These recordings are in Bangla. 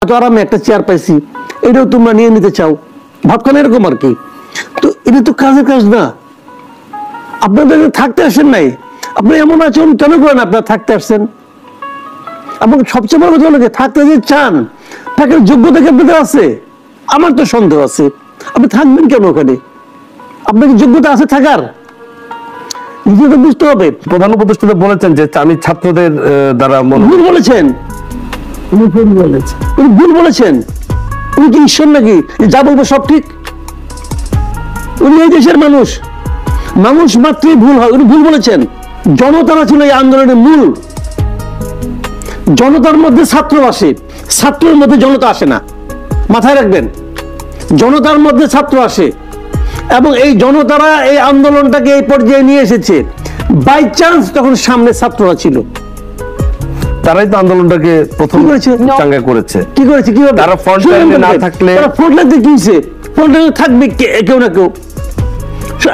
তো আরামে একটা চেয়ার পাইছি, এটাও তোমরা নিয়ে নিতে চাও, ভাবখান এরকম আর কি। তো এটা তো কাজের কাজ না। আপনাদের থাকতে আসেন নাই, আপনি এমন আচরণ কেন করেন? আপনারা থাকতে আসছেন, এবং সবচেয়ে বড় কথা হলো থাকতে যে চান, থাকার যোগ্যতা কি আপনাদের আছে? আমার তো সন্দেহ আছে। আপনি থাকবেন কেন ওখানে? আপনার কি যোগ্যতা আছে থাকার? নিজেকে বুঝতে হবে। প্রধান উপদেষ্টা বলেছেন যে আমি ছাত্রদের দ্বারা ভুল বলেছেন, উনি ভুল বলেছেন। উনি কি ঈশ্বর নাকি যা বলবো সব ঠিক? উনি এই দেশের মানুষ, মানুষ মাত্রই ভুল হয়। উনি ভুল বলেছেন। জনতারা ছিল এই আন্দোলনের মূল। জনতার মধ্যে ছাত্র আসে, ছাত্রের মধ্যে জনতা আসে না, মাথায় রাখবেন। জনতার মধ্যে ছাত্র আসে, এবং এই জনতারা এই আন্দোলনটাকে এই পর্যায়ে নিয়ে এসেছে বাই চান্স। তখন সামনে ছাত্ররা ছিল, তারাই তো আন্দোলনটাকে প্রথম চাঙ্গা করেছে। কি করেছে? কি তারা ফ্রন্ট লাইনে না থাকলে, তারা ফ্রন্ট লাইনে কি হইছে? ফ্রন্ট লাইনে থাকবে কেউ না কেউ।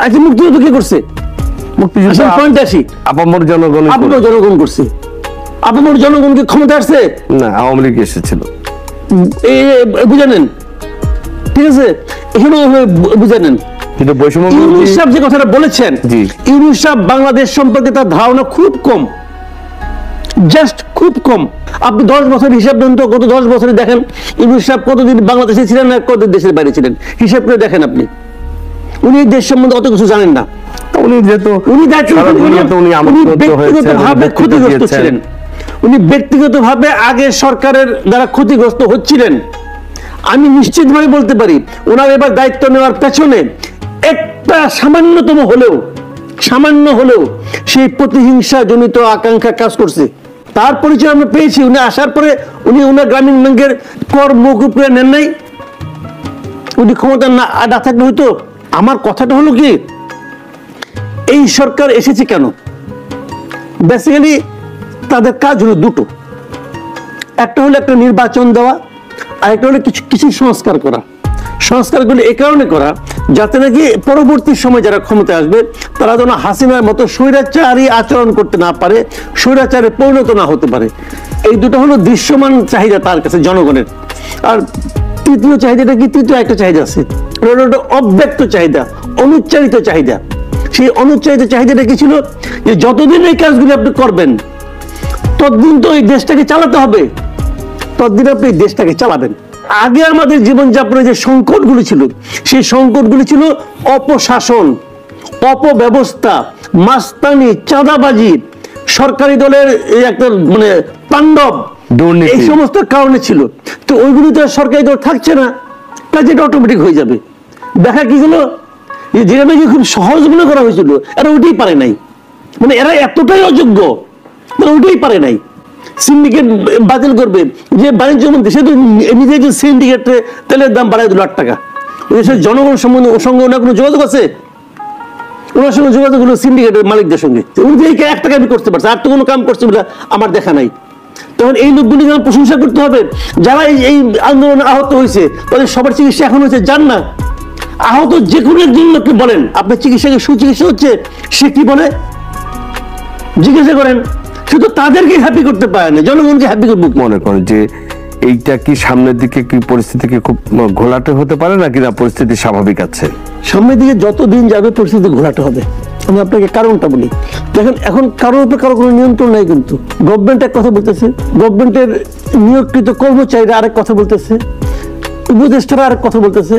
আজকে মুক্তিযুদ্ধ কি করছে? মুক্তিযুদ্ধ পয়েন্ট আসি, আপামর জনগণ, আপামর জনগণ করছে। আপামর জনগণকে ক্ষমতা আসছে না, আওয়ামী লীগ এসেছিল। বুঝে নেন, ঠিক আছে? এখানে বুঝে নেন। কিন্তু বৈষম্য ইউনূস সাহেব যে কথাটা বলেছেন, ইউনূস সাহেব বাংলাদেশ সম্পর্কে তার ধারণা খুব কম, জাস্ট খুব কম। আপনি 10 বছর হিসাব দেন তো, গত 10 বছরে দেখেন ইউনূস সাহেব কতদিন বাংলাদেশে ছিলেন আর কতদিন দেশের বাইরে ছিলেন, হিসাব করে দেখেন আপনি। উনি দেশ সম্বন্ধে অত কিছু জানেন না। উনি যেহেতু উনি ব্যক্তিগতভাবে ক্ষতিগ্রস্ত ছিলেন, উনি ব্যক্তিগতভাবে আগে সরকারের দ্বারা ক্ষতিগ্রস্ত হচ্ছিলেন। আমি নিশ্চিতভাবে বলতে পারি ওনার এবার দায়িত্ব নেওয়ার পেছনে একটা সামান্য হলেও সেই প্রতিহিংসা জনিত আকাঙ্ক্ষা কাজ করছে। তার পরিচয় আমরা পেয়েছি। উনি আসার পরে উনি ওনার গ্রামীণ ব্যাংকের কর মওকুফ করে নেন নাই। উনি ক্ষমতা না থাকলে হয়তো। আমার কথাটা হলো কি, এই সরকার এসেছে কেন? বেসিক্যালি তাদের কাজ হলো দুটো। একটা হলো একটা নির্বাচন দেওয়া, আর একটা হলো কিছু সংস্কার করা। সংস্কারগুলো এই কারণে করা যাতে নাকি পরবর্তী সময় যারা ক্ষমতায় আসবে তারা যেন হাসিনার মতো স্বৈরাচারী আচরণ করতে না পারে, স্বৈরাচারে পরিণত না হতে পারে। এই দুটো হলো দৃশ্যমান চাহিদা তার কাছে জনগণের। আর তৃতীয় চাহিদাটা কি? তৃতীয় একটা চাহিদা আছে, অব্যক্ত চাহিদা, অনুচ্চারিত চাহিদা। সেই অনুচ্চারিত চাহিদাটা কি ছিল? যে যতদিন এই কাজগুলি আপনি করবেন ততদিন তো এই দেশটাকে চালাতে হবে, ততদিন আপনি এই দেশটাকে চালাবেন। আগে আমাদের জীবনযাপনের যে সংকটগুলি ছিল, সেই সংকটগুলি ছিল অপশাসন, অপব্যবস্থা, মাস্তানি, চাঁদাবাজি, সরকারি দলের একটা তাণ্ডব, এই সমস্ত কারণে ছিল। তো ওইগুলি তো সরকারি দল থাকছে না, কাজে এটা অটোমেটিক হয়ে যাবে। দেখা কি হলো, যেটা নাকি খুব সহজ মনে করা হয়েছিল, এরা ওইটাই পারে নাই। এরা এতটাই অযোগ্য, ওইটাই পারে নাই। সিন্ডিকেট বাতিল করবে, যে বাণিজ্য মন্ত্রী সে তো নিজে সিন্ডিকেটে তেলের দাম বাড়াই দিল 8 টাকা। দেশের জনগণ সম্বন্ধে ওর সঙ্গে ওনার কোনো যোগাযোগ আছে? ওনার সঙ্গে যোগাযোগ হলো সিন্ডিকেটের মালিকদের সঙ্গে। উনি যে 1 টাকা আমি করতে পারছে, আর তো কোনো কাম করছে বলে আমার দেখা নাই। তখন এই লোকগুলি যেন প্রশংসা করতে হবে, যারা এই আন্দোলনে আহত হয়েছে তাদের সবার চিকিৎসা এখন হচ্ছে। যান না, আহত যে কোনো একজন লোককে বলেন আপনার চিকিৎসাকে সুচিকিৎসা হচ্ছে, সে কি বলে জিজ্ঞাসা করেন। শুধু তাদেরকে হ্যাপি করতে পারে না, জনগণকে হ্যাপি করবো। মনে করেন যে এইটা কি সামনের দিকে কি পরিস্থিতি কি খুব ঘোলাটে হতে পারে না, কিনা পরিস্থিতি স্বাভাবিক আছে? সামনের দিকে যত দিন যাবে পরিস্থিতি ঘোলাটে হবে। আমি আপনাকে কারণটা বলি। দেখেন, এখন কারোর উপর কারো কোনো নিয়ন্ত্রণ নাই, কিন্তু গভর্নমেন্ট এক কথা বলতেছে, গভর্নমেন্টের নিয়োগকৃত কর্মচারীরা আরেক কথা বলতেছে, উপদেষ্টারা আরেক কথা বলতেছে।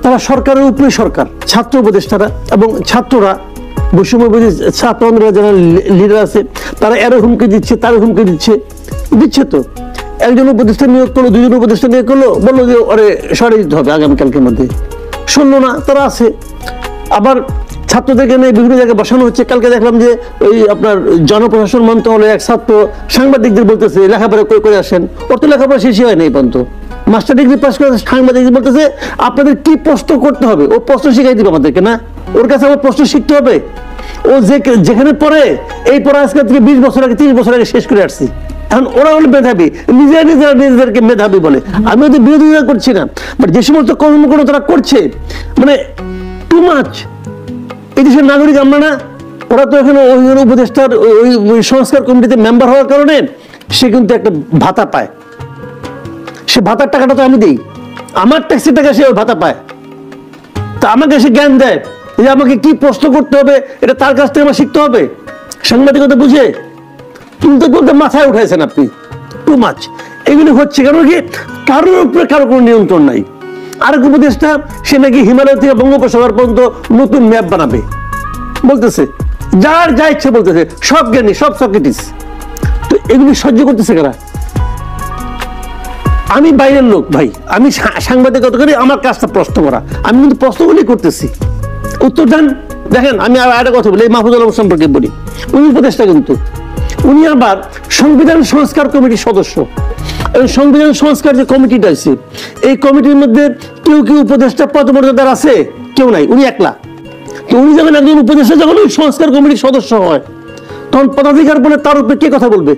তারা সরকারের উপরে সরকার, ছাত্র উপদেষ্টারা এবং ছাত্ররা, বৈষম্যবিরোধী ছাত্র আন্দোলনের যারা লিডার আছে তারা এরও হুমকি দিচ্ছে, তারও হুমকি দিচ্ছে। তো একজন উপদেষ্টা নিয়োগ করলো, 2 জন উপদেষ্টা নিয়োগ করলো, বললো যে ওরে সরে দিতে হবে আগামীকালকের মধ্যে। শুনলো না, তারা আছে। আবার ছাত্রদেরকে নিয়ে বিভিন্ন জায়গায় বসানো হচ্ছে। কালকে দেখলাম যে ওই আপনার জনপ্রশাসন মন্ত্রণালয়ে এক ছাত্র সাংবাদিকদের বলতেছে লেখাপড়া করে আসেন। ওর তো লেখাপড়া শেষই হয় না এই পর্যন্ত, মাস্টার ডিগ্রি পাস করে সাংবাদিকদের বলতেছে আপনাদের কি প্রশ্ন করতে হবে, ও প্রশ্ন শিখাই দিবে আমাদেরকে না? ওর কাছে আমার প্রশ্ন শিখতে হবে? ও যেখানে পড়ে, এই পড়া আজকে থেকে 20 বছর আগে, 30 বছর আগে শেষ করে আসছি। এখন ওরা হলো মেধাবী, নিজেদেরকে মেধাবী বলে। আমি ওদের বিরোধিতা করছি না, বাট যে সমস্ত কর্মকাণ্ড তারা করছে টু মাচ। এই দেশের নাগরিক আমরা না? ওরা তো এখানে ওই উপদেষ্টার ওই সংস্কার কমিটিতে মেম্বার হওয়ার কারণে সে কিন্তু একটা ভাতা পায়, সে ভাতার টাকাটা তো আমি দিই, আমার ট্যাক্সের টাকা সে ওই ভাতা পায়। তা আমাকে সে জ্ঞান দেয় যে আমাকে কি প্রশ্ন করতে হবে, এটা তার কাছ থেকে আমার শিখতে হবে। সাংবাদিকতা বুঝে তুলতে তুলতে মাথায় উঠাইছেন আপনি, টু মাচ। এগুলি হচ্ছে কারণ কি, কারোর উপরে কারো কোনো নিয়ন্ত্রণ নাই। আরেক উপদেষ্টা সে নাকি হিমালয় থেকে বঙ্গোপসাগর পর্যন্ত নতুন ম্যাপ বানাবে বলতেছে, যার যা ইচ্ছে বলতেছে, সব জ্ঞানী, সব সক্রেটিস। তো এগুলি সহ্য করতেছে কারা? আমি বাইরের লোক ভাই, আমি সাংবাদিকতা করি, আমার কাজটা প্রশ্ন করা, আমি কিন্তু প্রশ্নগুলি করতেছি, উত্তর দেন। দেখেন আমি আর একটা কথা বলি, এই মাহফুজুল আলম সম্পর্কে বলি। উনি উপদেষ্টা, কিন্তু উনি আবার সংবিধান সংস্কার কমিটির সদস্য। এবং সংবিধান সংস্কার যে কমিটিটা আছে, এই কমিটির মধ্যে কেউ কেউ উপদেষ্টা পদমর্যাদার আছে, কেউ নাই, উনি একলা। তো উনি যখন একজন উপদেষ্টা, যখন ওই সংস্কার কমিটির সদস্য হয়, তখন পদাধিকার বলে তার উপরে কে কথা বলবে?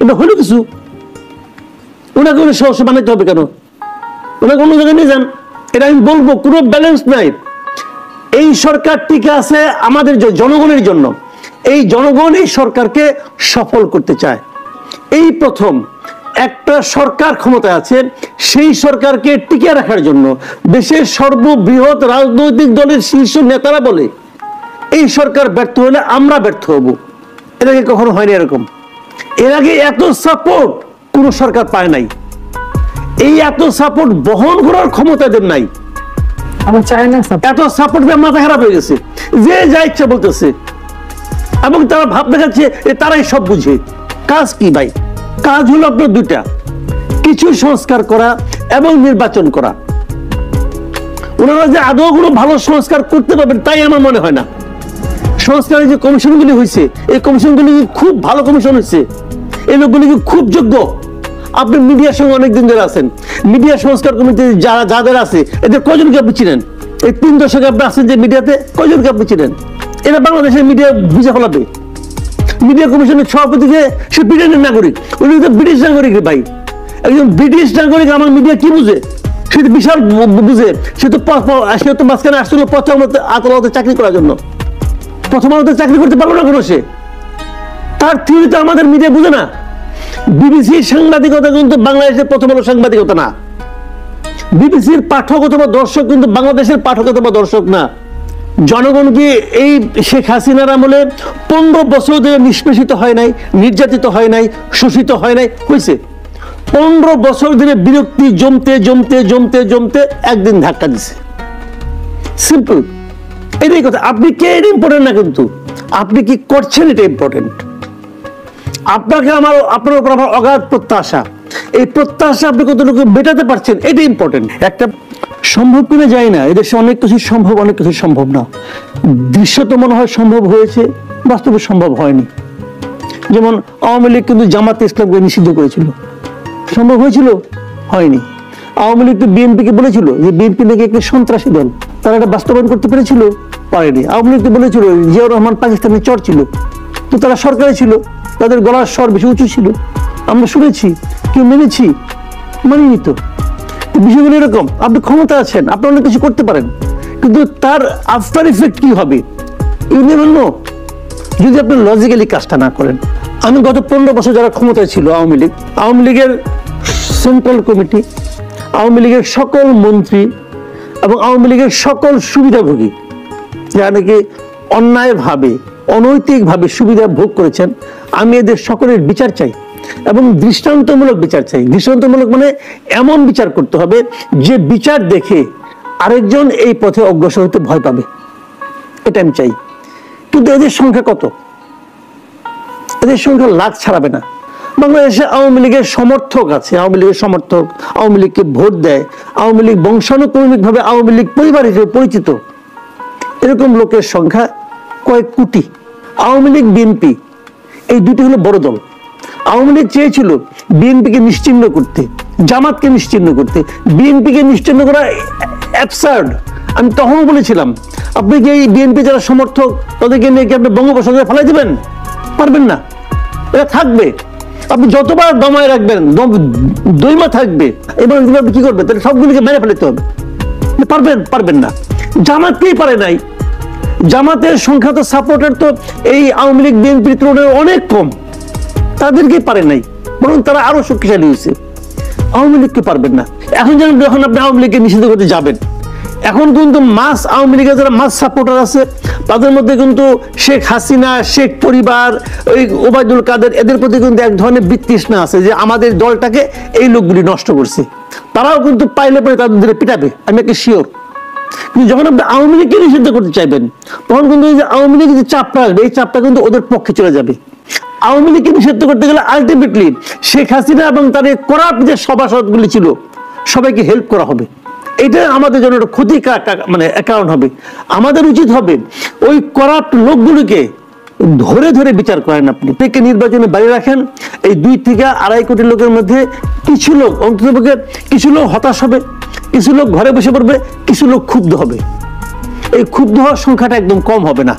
এটা হলো কিছু, ওনাকে উনি সদস্য বানাইতে হবে কেন? ওনাকে অন্য জায়গায় নিয়ে যান। এটা আমি বলবো, কোনো ব্যালেন্স নাই। এই সরকার টিকে আছে আমাদের জনগণের জন্য। এই জনগণ এই সরকারকে সফল করতে চায়। এই প্রথম একটা সরকার ক্ষমতায় আছে, সেই সরকারকে টিকে রাখার জন্য দেশের সর্ববৃহৎ রাজনৈতিক দলের শীর্ষ নেতারা বলে এই সরকার ব্যর্থ হলে আমরা ব্যর্থ হব। এর আগে কখনো হয়নি এরকম। এর আগে এত সাপোর্ট কোন সরকার পায় নাই। এই এত সাপোর্ট বহন করার ক্ষমতা এদের নাই। এত সাপোর্ট মাথা খারাপ হয়ে গেছে, যে যা ইচ্ছা বলতেছে, এবং তারা ভাব দেখাচ্ছে তারাই সব বুঝে। কাজ কি ভাই? কাজ হলো আপনার দুইটা, কিছু সংস্কার করা এবং নির্বাচন করা। ওনারা যে আদৌ কোনো ভালো সংস্কার করতে পারবেন তাই আমার মনে হয় না। সংস্কারের যে কমিশনগুলি হয়েছে, এই কমিশনগুলি খুব ভালো কমিশন হয়েছে, এই লোকগুলি খুব যোগ্য। আপনি মিডিয়ার সঙ্গে অনেকদিন ধরে আছেন, মিডিয়া সংস্কার কমিটি যারা যাদের আছে, এদের কয়জনকে আপনি চিনেন? এই 3 দশকে আপনি আছেন যে মিডিয়াতে, কয়জনকে আপনি চিনেন? এরা বাংলাদেশের মিডিয়া বুঝে ফেলাবে। মিডিয়া কমিশনের সভাপতিকে সে ব্রিটেনের নাগরিক, উনি তো ব্রিটিশ নাগরিক ভাই। একজন ব্রিটিশ নাগরিক আমার মিডিয়া কি বুঝে? সে তো বিশাল বুঝে। সে তো মাঝখানে আসছিল প্রথম আদালতে চাকরি করার জন্য। প্রথম আলোতে চাকরি করতে পারলো না কেন সে? তার থিওরিতে আমাদের মিডিয়া বুঝে না। বিবিসির সাংবাদিকতা কিন্তু বাংলাদেশের প্রথম আলো সাংবাদিকতা না। বিবিসির পাঠক অথবা দর্শক কিন্তু বাংলাদেশের পাঠক অথবা দর্শক না। জনগণকে এই শেখ হাসিনার আমলে 15 বছর ধরে নিষ্পেষিত হয় নাই, নির্যাতিত হয় নাই, শোষিত হয় নাই, হয়েছে 15 বছর ধরে বিরক্তি জমতে জমতে জমতে জমতে একদিন ধাক্কা দিছে। সিম্পল, এটাই কথা। আপনি কে এটা ইম্পর্টেন্ট না, কিন্তু আপনি কি করছেন এটা ইম্পর্টেন্ট। আপনাকে আমার, আপনার উপর আমার অগাধ প্রত্যাশা। এই প্রত্যাশা আপনি কতটুকু মেটাতে পারছেন এটা ইম্পর্টেন্ট। একটা সম্ভব কিনা যায় না, এদেশে অনেক কিছু সম্ভব, অনেক কিছু সম্ভব না। দৃশ্যত মনে হয় সম্ভব হয়েছে, বাস্তবে সম্ভব হয়নি। যেমন আওয়ামী লীগ কিন্তু জামাতে ইসলামকে নিষিদ্ধ করেছিল, সম্ভব হয়েছিল? হয়নি। আওয়ামী লীগ তো বিএনপিকে বলেছিল যে বিএনপি নাকি একটি সন্ত্রাসী দল, তারা এটা বাস্তবায়ন করতে পেরেছিল? পারেনি। আওয়ামী লীগ তো বলেছিল জিয়াউর রহমান পাকিস্তানের চর ছিল, তো তারা সরকারে ছিল, তাদের গলার স্বর বেশি উঁচু ছিল, আমরা শুনেছি, কেউ মেনেছি? মানিনি তো। বিষয়গুলো এরকম, আপনি ক্ষমতা আছেন, আপনি অনেক কিছু করতে পারেন, কিন্তু তার আফটার ইফেক্ট কি হবে ইউ নেভার নো, যদি আপনি লজিক্যালি কাজটা না করেন। আমি গত 15 বছর যারা ক্ষমতায় ছিল আওয়ামী লীগের সেন্ট্রাল কমিটি, আওয়ামী লীগের সকল মন্ত্রী এবং আওয়ামী লীগের সকল সুবিধাভোগী যারা নাকি অন্যায়ভাবে, অনৈতিকভাবে সুবিধা ভোগ করেছেন, আমি এদের সকলের বিচার চাই এবং দৃষ্টান্তমূলক বিচার চাই। দৃষ্টান্তমূলক মানে এমন বিচার করতে হবে যে বিচার দেখে আরেকজন এই পথে অগ্রসর হতে ভয় পাবে, এটা আমি চাই। কিন্তু এদের সংখ্যা কত? এদের সংখ্যা লাখ ছাড়াবে না। বাংলাদেশে আওয়ামী লীগের সমর্থক আছে, আওয়ামী লীগের সমর্থক, আওয়ামী লীগকে ভোট দেয়, আওয়ামী লীগ বংশানুক্রমিক ভাবে আওয়ামী লীগ পরিবার হিসেবে পরিচিত, এরকম লোকের সংখ্যা কয়েক কোটি। আওয়ামী লীগ বিএনপি এই দুটি হলো বড় দল। আওয়ামী লীগ চেয়েছিল বিএনপিকে নিশ্চিহ্ন করতে, জামাতকে নিশ্চিহ্ন করতে। বিএনপিকে নিশ্চিহ্ন করা অ্যাবসার্ড। আমি তখন বলেছিলাম, আপনি কি এই বিএনপি যারা সমর্থক তাদেরকে নিয়ে কি আপনি বঙ্গোপসাগরে ফেলাই দেবেন? পারবেন না, এটা থাকবে। আপনি যতবার দমায় রাখবেন দইমা থাকবে। এবার আপনি কি করবেন? তাহলে সবগুলিকে মেরে ফেলতে হবে। পারবেন না। জামাতকেই পারে নাই। জামাতের সংখ্যা তো সাপোর্টার তো এই আওয়ামী লীগ বিএনপির তুলনায় অনেক কম, তাদেরকে পারে নাই, বরং তারা আরো শক্তিশালী হয়েছে। আওয়ামী লীগকে পারবেন না। এখন যখন আপনি আওয়ামী লীগকে নিষিদ্ধ করতে যাবেন, এখন কিন্তু মাস আওয়ামী লীগের যারা মাস সাপোর্টার আছে তাদের মধ্যে কিন্তু শেখ হাসিনা, শেখ পরিবার, ওই ওবায়দুল কাদের, এদের প্রতি কিন্তু এক ধরনের বিতৃষ্ণা আছে যে আমাদের দলটাকে এই লোকগুলি নষ্ট করছে। তারাও কিন্তু পাইলে পরে তাদের পিটাবে, আমি একটা শিওর। কিন্তু যখন আপনি আওয়ামী লীগকে নিষিদ্ধ করতে চাইবেন, তখন কিন্তু এই যে আওয়ামী লীগের যে চাপটা আসবে, এই চাপটা কিন্তু ওদের পক্ষে চলে যাবে। আওয়ামী লীগকে নিষিদ্ধ করতে গেলে আলটিমেটলি শেখ হাসিনা এবং তার করাপ্ট যে সভাসদগুলি ছিল সবাইকে হেল্প করা হবে। এটা আমাদের জন্য একটা ক্ষতি মানে কারণ হবে। আমাদের উচিত হবে ওই করাপ্ট লোকগুলিকে ধরে ধরে বিচার করেন। আপনি নির্বাচনে বাইরে রাখেন। এই 2 থেকে 2.5 কোটি লোকের মধ্যে কিছু লোক, অন্ততপক্ষে কিছু লোক হতাশ হবে, কিছু লোক ঘরে বসে পড়বে, কিছু লোক ক্ষুব্ধ হবে। এই ক্ষুব্ধ হওয়ার সংখ্যাটা একদম কম হবে না।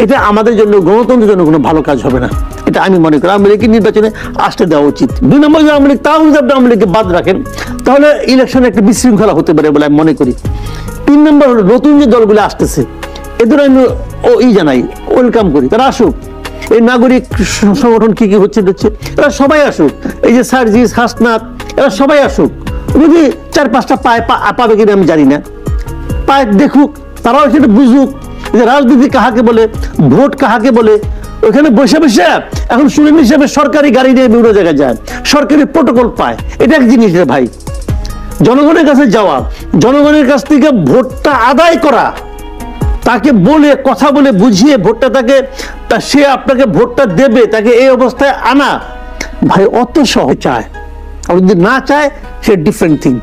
এটা আমাদের জন্য, গণতন্ত্রের জন্য কোনো ভালো কাজ হবে না। এটা আমি মনে করি আওয়ামী লীগের নির্বাচনে আসতে দেওয়া উচিত। 2 নম্বর, যে আওয়ামী লীগ, তাও যদি আপনি আওয়ামী লীগকে বাদ রাখেন তাহলে ইলেকশনে একটা বিশৃঙ্খলা হতে পারে বলে আমি মনে করি। 3 নম্বর হলো নতুন যে দলগুলো আসতেছে এদের আমি জানাই, ওয়েলকাম করি, তারা আসুক। এই নাগরিক সংগঠন কি কি হচ্ছে এরা সবাই আসুক। এই যে সার্জিস, হাসনাত, এরা সবাই আসুক। যদি 4-5টা পাবে কিনা আমি জানি না, পায় দেখুক, তারাও সেটা বুঝুক যে রাজনীতি কাহাকে বলে, ভোট কাহাকে বলে। ওখানে বসে বসে এখন স্টুডেন্ট হিসেবে সরকারি গাড়ি নিয়ে বিভিন্ন জায়গায় যায়, সরকারি প্রোটোকল পায়। এটা এক জিনিস রে ভাই, জনগণের কাছে যাওয়া, জনগণের কাছ থেকে ভোটটা আদায় করা, তাকে বলে কথা বলে বুঝিয়ে ভোটটা সে আপনাকে ভোটটা দেবে, তাকে এই অবস্থায় আনা ভাই অত সহজ চায়। আর যদি না চায় সে ডিফারেন্ট থিং।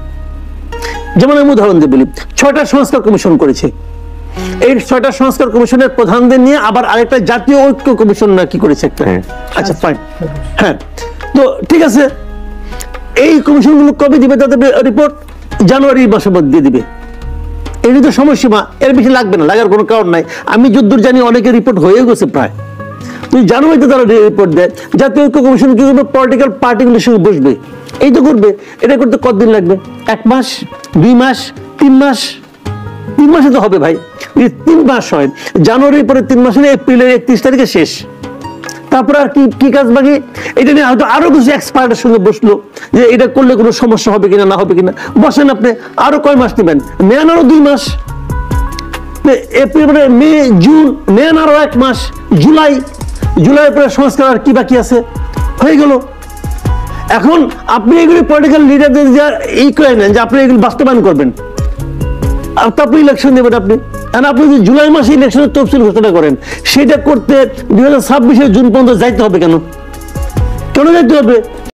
যেমন আমি উদাহরণ দিয়ে বলি, 6টা সংস্কার কমিশন করেছে। এই 6টা সংস্কার কমিশনের প্রধানদের নিয়ে আবার আরেকটা জাতীয় ঐক্য কমিশন না কি করেছে একটা। আচ্ছা ফাইন, হ্যাঁ, তো ঠিক আছে। এই কমিশনগুলো কবে দিবে তাদের রিপোর্ট? জানুয়ারি মাসে দিয়ে দিবে। এর তো সময়সীমা, এর বেশি লাগবে না, লাগার কোনো কারণ নাই। আমি যদ্দূর জানি অনেকের রিপোর্ট হয়ে গেছে প্রায়। তুই জানুয়ারিতে তারা রিপোর্ট দেয়। জাতীয় ঐক্য কমিশন কি করবে? পলিটিক্যাল পার্টিগুলোর সঙ্গে বসবে, এই তো করবে। এটা করতে কতদিন লাগবে? 1 মাস, 2 মাস, 3 মাস? 3 মাসে তো হবে ভাই। 3 মাস হয়, জানুয়ারির পরে 3 মাস হলে এপ্রিলের 31 তারিখে শেষ। তারপর আর কি কাজ বাকি? এটা নিয়ে হয়তো আরো কিছু এক্সপার্টের সঙ্গে বসলো যে এটা করলে কোনো সমস্যা হবে কিনা, না হবে কিনা। বসেন আপনি, আরো কয় মাস নেবেন? নেন আরো 2 মাস। এপ্রিল, মে, জুন, নেন আরো 1 মাস। জুলাইয়ের পরে সংস্কার আর কি বাকি আছে? হয়ে গেল। এখন আপনি এগুলি পলিটিক্যাল লিডারদের এই করে নেন যে আপনি এগুলি বাস্তবায়ন করবেন, আর তারপর ইলেকশন দেবেন আপনি। আর আপনি যদি জুলাই মাসে ইলেকশনের তফসিল ঘোষণা করেন, সেটা করতে 2026 জুন পর্যন্ত যাইতে হবে কেন? যাইতে হবে?